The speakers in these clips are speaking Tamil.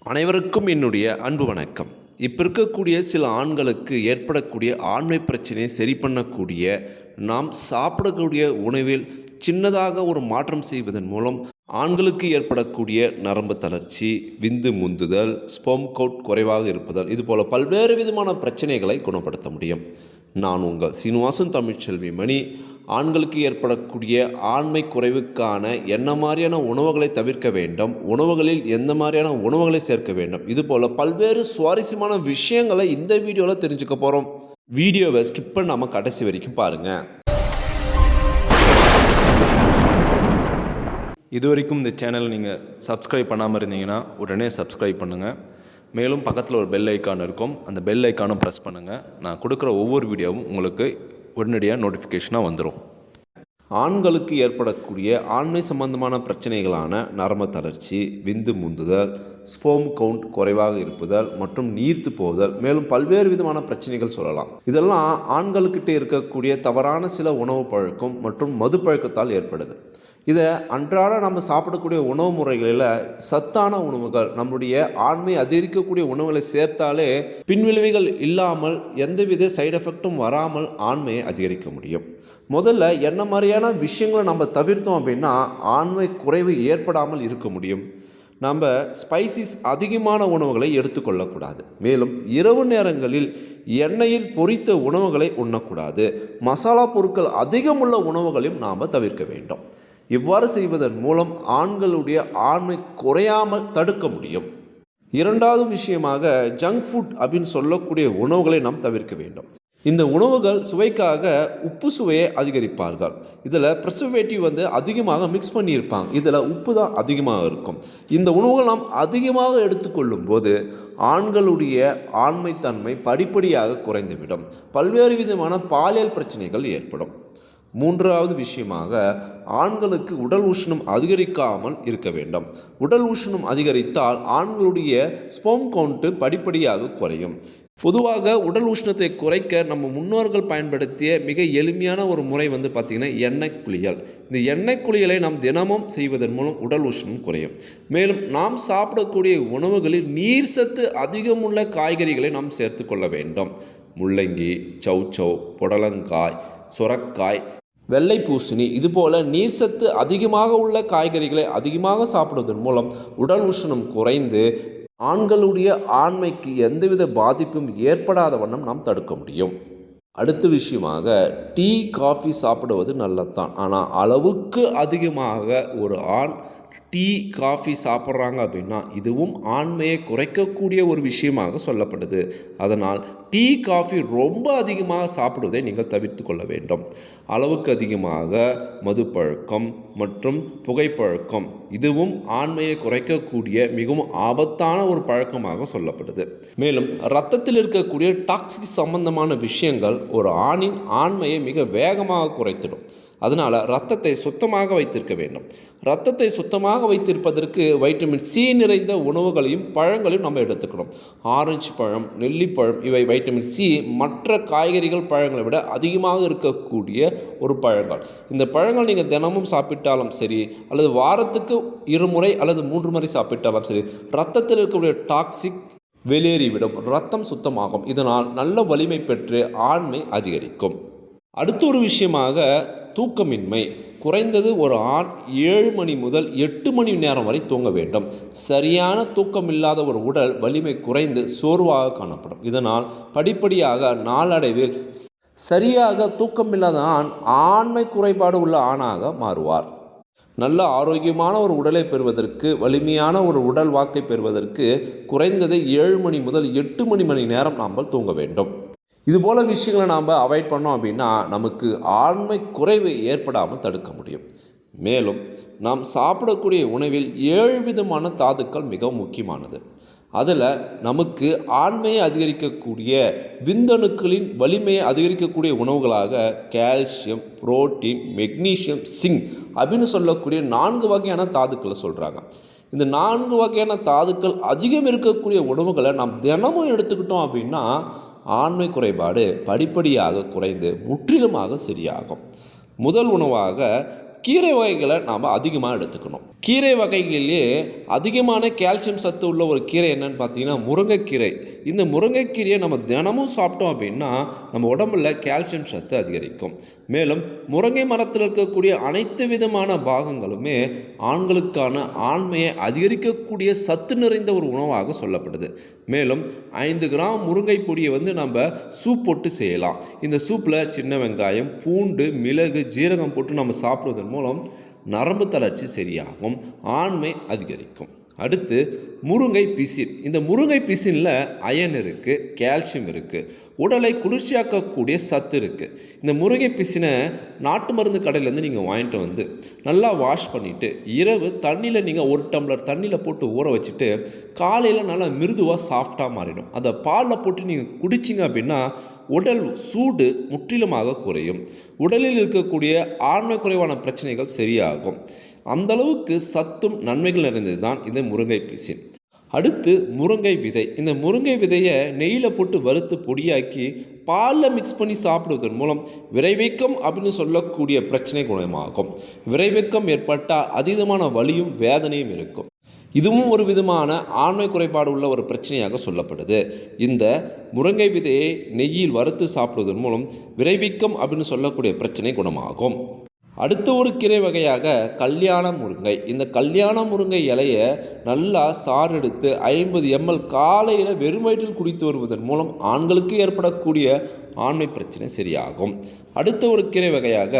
அனைவருக்கும் என்னுடைய அன்பு வணக்கம். இப்போ இருக்கக்கூடிய சில ஆண்களுக்கு ஏற்படக்கூடிய ஆண்மை பிரச்சனையை சரி பண்ணக்கூடிய நாம் சாப்பிடக்கூடிய உணவில் சின்னதாக ஒரு மாற்றம் செய்வதன் மூலம் ஆண்களுக்கு ஏற்படக்கூடிய நரம்பு தளர்ச்சி, விந்து முந்துதல், ஸ்பெர்ம் கவுண்ட் குறைவாக இருப்பதால் இதுபோல் பல்வேறு விதமான பிரச்சனைகளை குணப்படுத்த முடியும். நான் உங்கள் சீனிவாசன் தமிழ்ச்செல்வி மணி. ஆண்களுக்கு ஏற்படக்கூடிய ஆண்மை குறைவுக்கான என்ன மாதிரியான உணவுகளை தவிர்க்க வேண்டும், உணவுகளில் எந்த மாதிரியான உணவுகளை சேர்க்க வேண்டும், இதுபோல் பல்வேறு சுவாரஸ்யமான விஷயங்களை இந்த வீடியோவில் தெரிஞ்சுக்க போகிறோம். வீடியோவை ஸ்கிப் பண்ணாமல் கடைசி வரைக்கும் பாருங்கள். இது வரைக்கும் இந்த சேனல் நீங்கள் சப்ஸ்கிரைப் பண்ணாமல் இருந்தீங்கன்னா உடனே சப்ஸ்கிரைப் பண்ணுங்கள். மேலும் பக்கத்தில் ஒரு பெல் ஐக்கான் இருக்கும், அந்த பெல் ஐக்கானும் ப்ரெஸ் பண்ணுங்கள். நான் கொடுக்குற ஒவ்வொரு வீடியோவும் உங்களுக்கு உடனடியாக நோட்டிஃபிகேஷனாக வந்துடும். ஆண்களுக்கு ஏற்படக்கூடிய ஆண்மை சம்பந்தமான பிரச்சனைகளான நரம்பு தளர்ச்சி, விந்து முந்துதல், ஸ்பெர்ம் கவுண்ட் குறைவாக இருப்பதால் மற்றும் நீர்த்து போதல், மேலும் பல்வேறு விதமான பிரச்சனைகள் சொல்லலாம். இதெல்லாம் ஆண்களுக்கிட்ட இருக்கக்கூடிய தவறான சில உணவு பழக்கம் மற்றும் மது பழக்கத்தால் ஏற்படுது. இதை அன்றாட நம்ம சாப்பிடக்கூடிய உணவு முறைகளில் சத்தான உணவுகள், நம்முடைய ஆண்மை அதிகரிக்கக்கூடிய உணவுகளை சேர்த்தாலே பின்விளைவுகள் இல்லாமல் எந்தவித சைடு எஃபெக்டும் வராமல் ஆண்மையை அதிகரிக்க முடியும். முதல்ல என்ன மாதிரியான விஷயங்களை நம்ம தவிர்த்தோம் அப்படின்னா ஆண்மை குறைவு ஏற்படாமல் இருக்க முடியும். நம்ம ஸ்பைசிஸ் அதிகமான உணவுகளை எடுத்துக்கொள்ளக்கூடாது. மேலும் இரவு நேரங்களில் எண்ணெயில் பொரித்த உணவுகளை உண்ணக்கூடாது. மசாலா பொருட்கள் அதிகமுள்ள உணவுகளையும் நாம் தவிர்க்க வேண்டும். இவ்வாறு செய்வதன் மூலம் ஆண்களுடைய ஆண்மை குறையாமல் தடுக்க முடியும். இரண்டாவது விஷயமாக ஜங்க் ஃபுட் அப்படின்னு சொல்லக்கூடிய உணவுகளை நாம் தவிர்க்க வேண்டும். இந்த உணவுகள் சுவைக்காக உப்பு சுவையை அதிகரிப்பார்கள். இதில் ப்ரிசர்வேட்டிவ் அதிகமாக மிக்ஸ் பண்ணியிருப்பாங்க. இதில் உப்பு தான் அதிகமாக இருக்கும். இந்த உணவுகள் நாம் அதிகமாக எடுத்துக்கொள்ளும் போது ஆண்களுடைய ஆண்மைத்தன்மை படிப்படியாக குறைந்துவிடும். பல்வேறு விதமான பாலியல் பிரச்சனைகள் ஏற்படும். மூன்றாவது விஷயமாக ஆண்களுக்கு உடல் உஷ்ணம் அதிகரிக்காமல் இருக்க வேண்டும். உடல் உஷ்ணம் அதிகரித்தால் ஆண்களுடைய ஸ்பெர்ம் கவுண்ட் படிப்படியாக குறையும். பொதுவாக உடல் உஷ்ணத்தை குறைக்க நம்ம முன்னோர்கள் பயன்படுத்திய மிக எளிமையான ஒரு முறை பார்த்திங்கன்னா எண்ணெய் குளியல். இந்த எண்ணெய் குளியலை நாம் தினமும் செய்வதன் மூலம் உடல் உஷ்ணம் குறையும். மேலும் நாம் சாப்பிடக்கூடிய உணவுகளில் நீர் சத்து அதிகமுள்ள காய்கறிகளை நாம் சேர்த்து கொள்ள வேண்டும். முள்ளங்கி, சௌச்சௌ, புடலங்காய், சுரக்காய், வெள்ளை பூசணி, இதுபோல் நீர் சத்து அதிகமாக உள்ள காய்கறிகளை அதிகமாக சாப்பிடுவதன் மூலம் உடல் உஷ்ணம் குறைந்து ஆண்களுடைய ஆண்மைக்கு எந்தவித பாதிப்பும் ஏற்படாத வண்ணம் நாம் தடுக்க முடியும். அடுத்த விஷயமாக டீ, காஃபி சாப்பிடுவது நல்லதுதான். ஆனால் அளவுக்கு அதிகமாக ஒரு ஆண் டீ, காஃபி சாப்பிட்றாங்க அப்படின்னா இதுவும் ஆண்மையை குறைக்கக்கூடிய ஒரு விஷயமாக சொல்லப்படுது. அதனால் டீ, காஃபி ரொம்ப அதிகமாக சாப்பிடுவதை நீங்கள் தவிர்த்து கொள்ள வேண்டும். அளவுக்கு அதிகமாக மது பழக்கம் மற்றும் புகைப்பழக்கம் இதுவும் ஆண்மையை குறைக்கக்கூடிய மிகவும் ஆபத்தான ஒரு பழக்கமாக சொல்லப்படுது. மேலும் இரத்தத்தில் இருக்கக்கூடிய டாக்ஸிக் சம்பந்தமான விஷயங்கள் ஒரு ஆணின் ஆண்மையை மிக வேகமாக குறைத்திடும். அதனால் இரத்தத்தை சுத்தமாக வைத்திருக்க வேண்டும். இரத்தத்தை சுத்தமாக வைத்திருப்பதற்கு வைட்டமின் சி நிறைந்த உணவுகளையும் பழங்களையும் நம்ம எடுத்துக்கணும். ஆரஞ்சு பழம், நெல்லிப்பழம் இவை வைட்டமின் சி மற்ற காய்கறிகள், பழங்களை விட அதிகமாக இருக்கக்கூடிய ஒரு பழங்கள். இந்த பழங்கள் நீங்கள் தினமும் சாப்பிட்டாலும் சரி, அல்லது வாரத்துக்கு 2 முறை அல்லது 3 முறை சாப்பிட்டாலும் சரி, இரத்தத்தில் இருக்கக்கூடிய டாக்ஸிக் வெளியேறிவிடும், இரத்தம் சுத்தமாகும். இதனால் நல்ல வலிமை பெற்று ஆண்மை அதிகரிக்கும். அடுத்த ஒரு விஷயமாக தூக்கமின்மை. குறைந்தது ஒரு ஆண் 7 மணி முதல் 8 மணி நேரம் வரை தூங்க வேண்டும். சரியான தூக்கம் இல்லாத ஒரு உடல் வலிமை குறைந்து சோர்வாக காணப்படும். இதனால் படிப்படியாக நாளடைவில் சரியாக தூக்கமில்லாத ஆண் ஆண்மை குறைபாடு உள்ள ஆணாக மாறுவார். நல்ல ஆரோக்கியமான ஒரு உடலை பெறுவதற்கு, வலிமையான ஒரு உடல் வாக்கை பெறுவதற்கு குறைந்தது 7 மணி முதல் 8 மணி நேரம் நாம் தூங்க வேண்டும். இதுபோல் விஷயங்களை நாம் அவாய்ட் பண்ணோம் அப்படின்னா நமக்கு ஆண்மை குறைவு ஏற்படாமல் தடுக்க முடியும். மேலும் நாம் சாப்பிடக்கூடிய உணவில் 7 விதமான தாதுக்கள் மிக முக்கியமானது. அதில் நமக்கு ஆண்மையை அதிகரிக்கக்கூடிய, விந்தணுக்களின் வலிமையை அதிகரிக்கக்கூடிய உணவுகளாக கால்சியம், புரோட்டீன், மெக்னீசியம், சிங்க் அப்படின்னு சொல்லக்கூடிய 4 வகையான தாதுக்களை சொல்கிறாங்க. இந்த 4 வகையான தாதுக்கள் அதிகம் இருக்கக்கூடிய உணவுகளை நாம் தினமும் எடுத்துக்கிட்டோம் அப்படின்னா ஆண்மை குறைபாடு படிப்படியாக குறைந்து முற்றிலுமாக சரியாகும். முதல் உணவாக கீரை வகைகளை நாம் அதிகமாக எடுத்துக்கணும். கீரை வகைகளிலே அதிகமான கால்சியம் சத்து உள்ள ஒரு கீரை என்னன்னு பார்த்தீங்கன்னா முருங்கைக்கீரை. இந்த முருங்கைக்கீரையை நம்ம தினமும் சாப்பிட்டோம் அப்படின்னா நம்ம உடம்புல கால்சியம் சத்து அதிகரிக்கும். மேலும் முருங்கை மரத்தில் இருக்கக்கூடிய அனைத்து விதமான பாகங்களுமே ஆண்களுக்கான ஆண்மையை அதிகரிக்கக்கூடிய சத்து நிறைந்த ஒரு உணவாக சொல்லப்படுது. மேலும் 5 கிராம் முருங்கை பொடியை நம்ம சூப் போட்டு செய்யலாம். இந்த சூப்பில் சின்ன வெங்காயம், பூண்டு, மிளகு, ஜீரகம் போட்டு நம்ம சாப்பிடுவதன் மூலம் நரம்பு தளர்ச்சி சரியாகும், ஆண்மை அதிகரிக்கும். அடுத்து முருங்கை பிசின். இந்த முருங்கை பிசினில் அயன் இருக்குது, கால்சியம் இருக்குது, உடலை குளிர்ச்சியாக்கக்கூடிய சத்து இருக்குது. இந்த முருங்கை பிசினை நாட்டு மருந்து கடையிலேருந்து நீங்கள் வாங்கிட்டு வந்து நல்லா வாஷ் பண்ணிவிட்டு இரவு தண்ணியில் நீங்கள் 1 டம்ளர் தண்ணியில் போட்டு ஊற வச்சுட்டு காலையில் நல்லா மிருதுவாக சாஃப்டாக மாறிடும். அதை பாலில் போட்டு நீங்கள் குடிச்சிங்க அப்படின்னா உடல் சூடு முற்றிலுமாக குறையும். உடலில் இருக்கக்கூடிய ஆண்மை குறைவான பிரச்சனைகள் சரியாகும். அந்தளவுக்கு சத்தும் நன்மைகள் நிறைந்தது தான் இந்த முருங்கை பிசின். அடுத்து முருங்கை விதை. இந்த முருங்கை விதையை நெய்யில் போட்டு வறுத்து பொடியாக்கி பாலில் மிக்ஸ் பண்ணி சாப்பிடுவதன் மூலம் விரைவீக்கம் அப்படின்னு சொல்லக்கூடிய பிரச்சனை குணமாகும். விரைவீக்கம் ஏற்பட்டால் அதீதமான வலியும் வேதனையும் இருக்கும். இதுவும் ஒரு விதமான ஆண்மை குறைபாடு உள்ள ஒரு பிரச்சனையாக சொல்லப்படுது. இந்த முருங்கை விதையை நெய்யில் வறுத்து சாப்பிடுவதன் மூலம் விரைவீக்கம் அப்படின்னு சொல்லக்கூடிய பிரச்சனை குணமாகும். அடுத்த ஒரு கீரை வகையாக கல்யாண முருங்கை. இந்த கல்யாண முருங்கை இலையை நல்லா சாறு எடுத்து 50 ml காலையில் வெறும் வயிற்றில் குடித்து வருவதன் மூலம் ஆண்களுக்கு ஏற்படக்கூடிய ஆண்மை பிரச்சனை சரியாகும். அடுத்த ஒரு கீரை வகையாக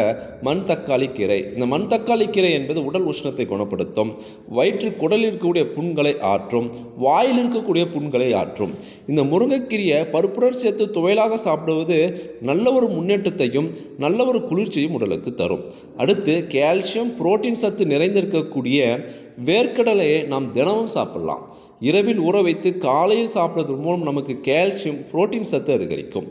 மண் தக்காளி கீரை. இந்த மண் தக்காளி கீரை என்பது உடல் உஷ்ணத்தை குணப்படுத்தும், வயிற்று குடலில் இருக்கக்கூடிய புண்களை ஆற்றும், வாயில் இருக்கக்கூடிய புண்களை ஆற்றும். இந்த முருங்கைக்கீரையை பருப்புடன் சேர்த்து துவையலாக சாப்பிடுவது நல்ல ஒரு முன்னேற்றத்தையும் நல்ல ஒரு குளிர்ச்சியும் உடலுக்கு தரும். அடுத்து கால்சியம், புரோட்டீன் சத்து நிறைந்திருக்கக்கூடிய வேர்க்கடலையை நாம் தினமும் சாப்பிடலாம். இரவில் ஊற வைத்து காலையில் சாப்பிடுவதன் மூலம் நமக்கு கால்சியம், புரோட்டீன் சத்து அதிகரிக்கும்.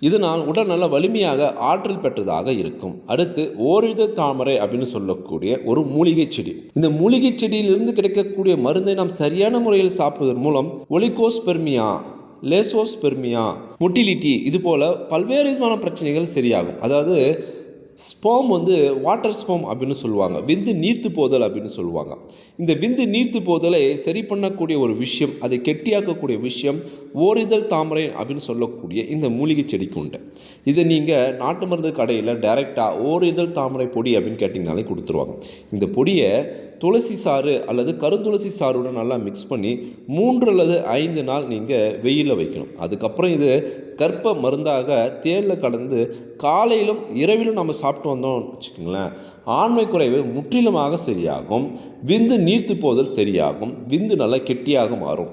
இதனால் உடல் நல்ல வலிமையாக ஆற்றல் பெற்றதாக இருக்கும். அடுத்து ஓரித தாமரை அப்படின்னு சொல்லக்கூடிய ஒரு மூலிகை செடி. இந்த மூலிகை செடியிலிருந்து கிடைக்கக்கூடிய மருந்தை நாம் சரியான முறையில் சாப்பிடுவதன் மூலம் ஒலிகோஸ்பெர்மியா, லேசோஸ்பெர்மியா, மொட்டிலிட்டி இது போல் பல்வேறு விதமான பிரச்சனைகள் சரியாகும். அதாவது ஸ்போம் வாட்டர் ஸ்போம் அப்படின்னு சொல்லுவாங்க, விந்து நீர்த்து போதல் அப்படின்னு சொல்லுவாங்க. இந்த விந்து நீர்த்து போதலை சரி பண்ணக்கூடிய ஒரு விஷயம், அதை கெட்டியாக்கக்கூடிய விஷயம் ஓரிதழ் தாமரை அப்படின்னு சொல்லக்கூடிய இந்த மூலிகை செடிக்கு உண்டு. இதை நீங்கள் நாட்டு மருந்து கடையில் டைரெக்டாக ஓரிதழ் தாமரை பொடி அப்படின்னு கேட்டிங்கனாலே கொடுத்துருவாங்க. இந்த பொடியை துளசி சாறு அல்லது கருந்துளசி சாறுடன் நல்லா மிக்ஸ் பண்ணி 3 அல்லது 5 நாள் நீங்கள் வெயிலில் வைக்கணும். அதுக்கப்புறம் இது கற்ப மருந்தாக தேனில் கலந்து காலையிலும் இரவிலும் நம்ம சாப்பிட்டு வந்தோம்னு வச்சுக்கோங்களேன், ஆண்மை குறைவு முற்றிலுமாக சரியாகும், விந்து நீர்த்து போதல் சரியாகும், விந்து நல்லா கெட்டியாக மாறும்.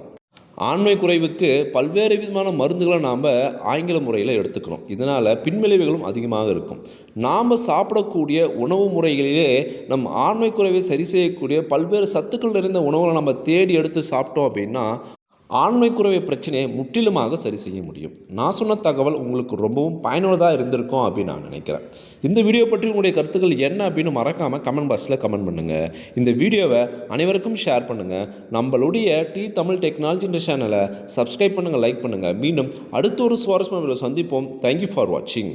ஆண்மை குறைவுக்கு பல்வேறு விதமான மருந்துகளை நாம் ஆங்கில முறையில் எடுத்துக்கணும். இதனால் பின்விளைவுகளும் அதிகமாக இருக்கும். நாம் சாப்பிடக்கூடிய உணவு முறைகளிலே நம் ஆண்மை குறைவை சரி செய்யக்கூடிய பல்வேறு சத்துக்கள் நிறைந்த உணவுகளை நம்ம தேடி எடுத்து சாப்பிட்டோம் அப்படின்னா ஆண்மை குறைவை பிரச்சனையை முற்றிலுமாக சரி செய்ய முடியும். நான் சொன்ன தகவல் உங்களுக்கு ரொம்பவும் பயனுள்ளதாக இருந்திருக்கும் அப்படின்னு நான் நினைக்கிறேன். இந்த வீடியோ பற்றி உங்களுடைய கருத்துக்கள் என்ன அப்படின்னு மறக்காமல் கமெண்ட் பாக்ஸில் கமெண்ட் பண்ணுங்கள். இந்த வீடியோவை அனைவருக்கும் ஷேர் பண்ணுங்கள். நம்மளுடைய தமிழ் டெக்னாலஜி சேனலை சப்ஸ்கிரைப் பண்ணுங்கள், லைக் பண்ணுங்கள். மீண்டும் அடுத்த ஒரு சுவாரஸ்யமான வீடியோவில் சந்திப்போம். தேங்க்யூ ஃபார் வாட்சிங்.